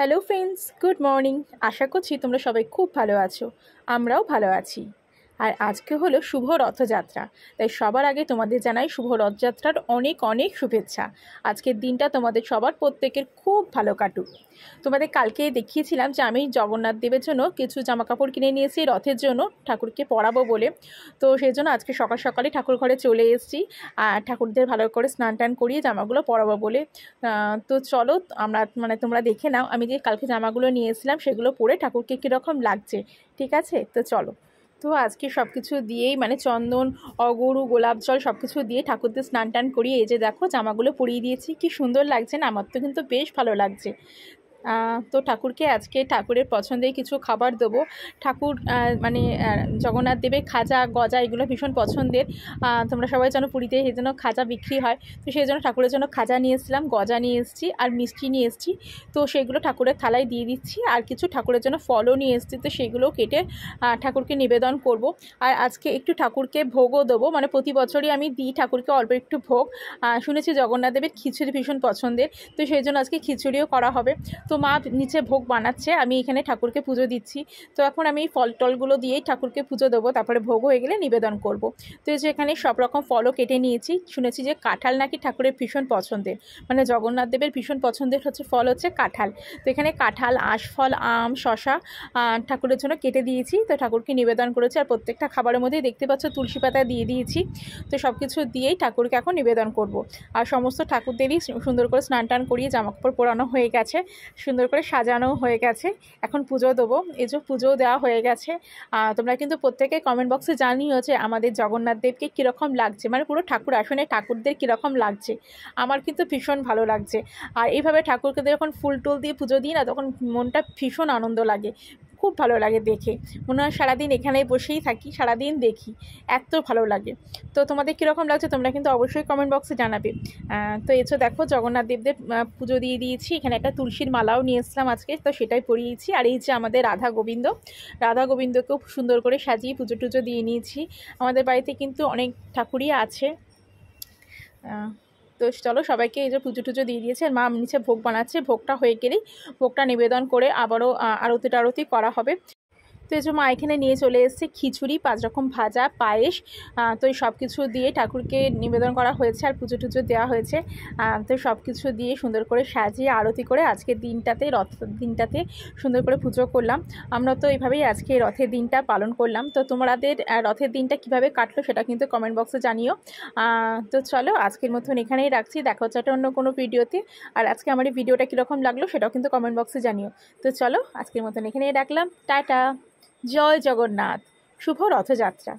Hello friends, good morning. আশা করছি তোমরা সবাই খুব ভালো আছো। আমরাও ভালো আছি। আর আজকে হলো শুভ রথযাত্রা, তাই সবার আগে তোমাদের জানাই শুভ রথযাত্রার অনেক অনেক শুভেচ্ছা। আজকের দিনটা তোমাদের সবার প্রত্যেকের খুব ভালো কাটুক। তোমাদের কালকে দেখিয়েছিলাম যে আমি জগন্নাথ দেবের জন্য কিছু জামাকাপড় কিনে নিয়েছি রথের জন্য, ঠাকুরকে পরাবো বলে। তো সেই জন্য আজকে সকাল সকালে ঠাকুর ঘরে চলে এসেছি আর ঠাকুরদের ভালো করে স্নান টান করিয়ে জামাগুলো পরাবো বলে। তো চলো আমরা তোমরা দেখে নাও আমি যে কালকে জামাগুলো নিয়ে এসেছিলাম সেগুলো পরে ঠাকুরকে কীরকম লাগছে। ঠিক আছে, তো চলো। তো আজকে সব কিছু দিয়েই চন্দন, অগরু, গোলাপ জল সব কিছু দিয়ে ঠাকুরদের স্নান টান করিয়ে এই যে দেখো জামাগুলো পরিয়ে দিয়েছি। কি সুন্দর লাগছে না? আমার তো কিন্তু বেশ ভালো লাগছে। তো ঠাকুরকে আজকে ঠাকুরের পছন্দের কিছু খাবার দেবো। ঠাকুর জগন্নাথ দেবের খাজা, গজা এগুলো ভীষণ পছন্দের। তোমরা সবাই জানো পুরীতে সেই জন্য খাজা বিক্রি হয়। তো সেই জন্য ঠাকুরের জন্য খাজা নিয়ে এসেছিলাম, গজা নিয়ে এসেছি আর মিষ্টি নিয়ে এসেছি। তো সেগুলো ঠাকুরের থালায় দিয়ে দিচ্ছি। আর কিছু ঠাকুরের জন্য ফলও নিয়ে এসেছি, তো সেগুলোও কেটে ঠাকুরকে নিবেদন করব। আর আজকে একটু ঠাকুরকে ভোগও দেবো, প্রতি বছরই আমি দিই ঠাকুরকে অল্প একটু ভোগ। শুনেছি জগন্নাথ দেবের খিচুড়ি ভীষণ পছন্দের, তো সেই জন্য আজকে খিচুড়িও করা হবে। তো মা নিচে ভোগ বানাচ্ছে, আমি এখানে ঠাকুরকে পুজো দিচ্ছি। তো এখন আমি ফল টলগুলো দিয়েই ঠাকুরকে পুজো দেবো, তারপরে ভোগ হয়ে গেলে নিবেদন করব। তো এই যে এখানে সব রকম ফলও কেটে নিয়েছি। শুনেছি যে কাঁঠাল নাকি ঠাকুরের ভীষণ পছন্দের, জগন্নাথ দেবের ভীষণ পছন্দের ফল হচ্ছে কাঁঠাল। তো এখানে কাঁঠাল, আঁশফল, আম, শশা ঠাকুরের জন্য কেটে দিয়েছি। তো ঠাকুরকে নিবেদন করেছি। আর প্রত্যেকটা খাবারের মধ্যেই দেখতে পাচ্ছ তুলসী পাতা দিয়ে দিয়েছি। তো সব কিছু দিয়েই ঠাকুরকে এখন নিবেদন করব। আর সমস্ত ঠাকুরদেরই সুন্দর করে স্নান টান করিয়ে জামাকাপড় পরানো হয়ে গেছে, সুন্দর করে সাজানো হয়ে গেছে। এখন পুজো দেবো। এই যে পুজোও দেওয়া হয়ে গেছে। তোমরা কিন্তু প্রত্যেকে কমেন্ট বক্সে জানিও যে আমাদের জগন্নাথ দেবকে কীরকম লাগছে, পুরো ঠাকুর আসনে ঠাকুরদের কীরকম লাগছে। আমার কিন্তু ভীষণ ভালো লাগছে। আর এইভাবে ঠাকুরকে যখন ফুল টুল দিয়ে পুজো দিই না, তখন মনটা ভীষণ আনন্দ লাগে, খুব ভালো লাগে দেখে। মনে হয় সারাদিন এখানেই বসেই থাকি, সারাদিন দেখি, এত ভালো লাগে। তো তোমাদের কীরকম লাগছে তোমরা কিন্তু অবশ্যই কমেন্ট বক্সে জানাবে। তো এসো দেখো জগন্নাথ দেবদের পুজো দিয়ে দিয়েছি। এখানে একটা তুলসীর মালাও নিয়ে এসলাম আজকে, তো সেটাই পরিয়েছি। আর এই যে আমাদের রাধা গোবিন্দকেও সুন্দর করে সাজিয়ে পুজো টুজো দিয়ে নিয়েছি। আমাদের বাড়িতে কিন্তু অনেক ঠাকুরই আছে। তো চলো সবাইকে এই যে পুজো টুজো দিয়ে দিয়েছে। আর মা নিচে ভোগ বানাচ্ছে, ভোগটা হয়ে গেলেই ভোগটা নিবেদন করে আবারও আরতি করা হবে। তো এই যে মা এখানে নিয়ে চলে এসেছে খিচুড়ি, 5 রকম ভাজা, পায়েস। তো এই সব কিছু দিয়ে ঠাকুরকে নিবেদন করা হয়েছে আর পুজো টুজো দেওয়া হয়েছে। তো সব কিছু দিয়ে সুন্দর করে সাজিয়ে আরতি করে আজকের দিনটাতে, রথের দিনটাতে সুন্দর করে পুজো করলাম। আমরা তো এইভাবেই আজকে রথের দিনটা পালন করলাম। তো তোমাদের রথের দিনটা কিভাবে কাটলো সেটা কিন্তু কমেন্ট বক্সে জানিও। তো চলো আজকের মতন এখানেই রাখছি, দেখা হচ্ছে অন্য কোনো ভিডিওতে। আর আজকে আমার এই ভিডিওটা কীরকম লাগলো সেটাও কিন্তু কমেন্ট বক্সে জানিও। তো চলো আজকের মতন এখানেই রাখলাম, টাটা। জয় জগন্নাথ, শুভ রথযাত্রা।